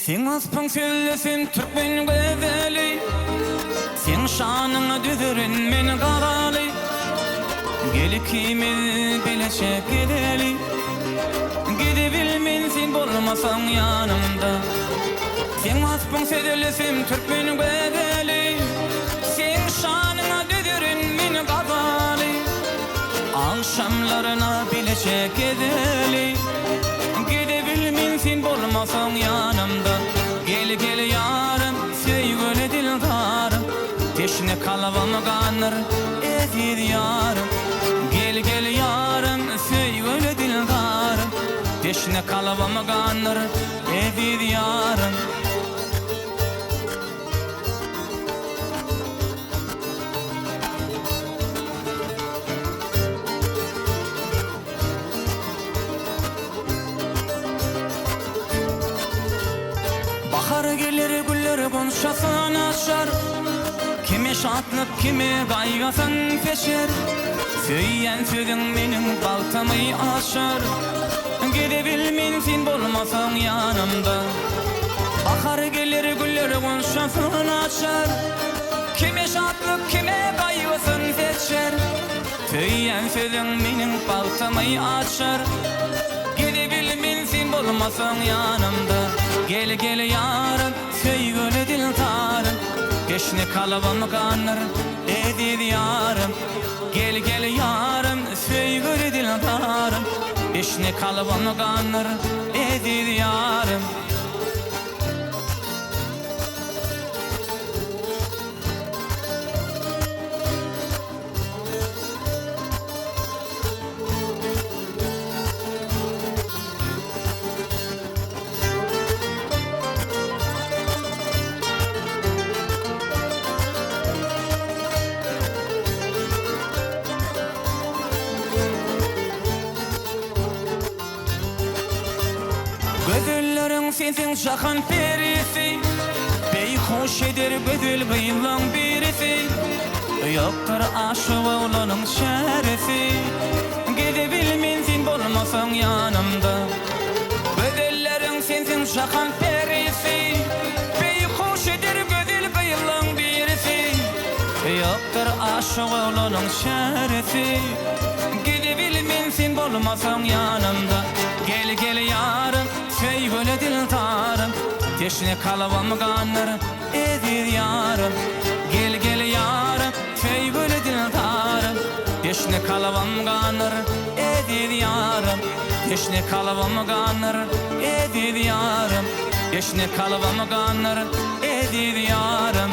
Sen aspın söylesin Türkmen güzeli, sen şanına düzürün men qarali. Gelikimiz bileşek gideli, gidebilmen sen bolmasan yanımda. Sen aspın söylesin Türkmen güzeli, sen şanına düzürün men qarali. Akşamlarına bileşek gideli, gidebilmen sen bolmasan yanımda. Gel gel yarım, söyle dildarım, teşne kalbim kanır ezir yarım. Gel gel yarım, söyle dildarım, teşne kalbim kanır ezir yarım. Bahar gelir güller konuşasın açar, kime şatlık kime gaygasın peşer. Söyleyen sözün menin baltamı aşar, gidebilmen sen bolmasan yanımda. Bahar gelir güller konuşasın açar, kime şatlık kime gaygasın peşer. Söyleyen sözün menin baltamı aşar, gidebilmen sen bolmasan yanımda. Gel gel yarım, söyle dildarım, teşne kalbim kanır ezir yarım. Gel gel yarım, söyle dildarım, teşne kalbim kanır ezir yarım. Gözüllerin sensin şahan perisi, beyhuş eder gözül gıylan birisi. Yoktur aşık olanın şerefi, gidebilmen sen bolmasan yanımda. Gözüllerin sensin şahan perisi, beyhuş eder gözül gıylan birisi. Yoktur aşık olanın şerefi, gidebilmen sen bolmasan yanımda. Gel gel yarım, söyle dildarım, teşne kalbim kanır ezir yarım. Gel gel yarım, söyle dildarım, teşne kalbim kanır ezir yarım. Teşne kalbim kanır ezir yarım, teşne kalbim kanır ezir yarım.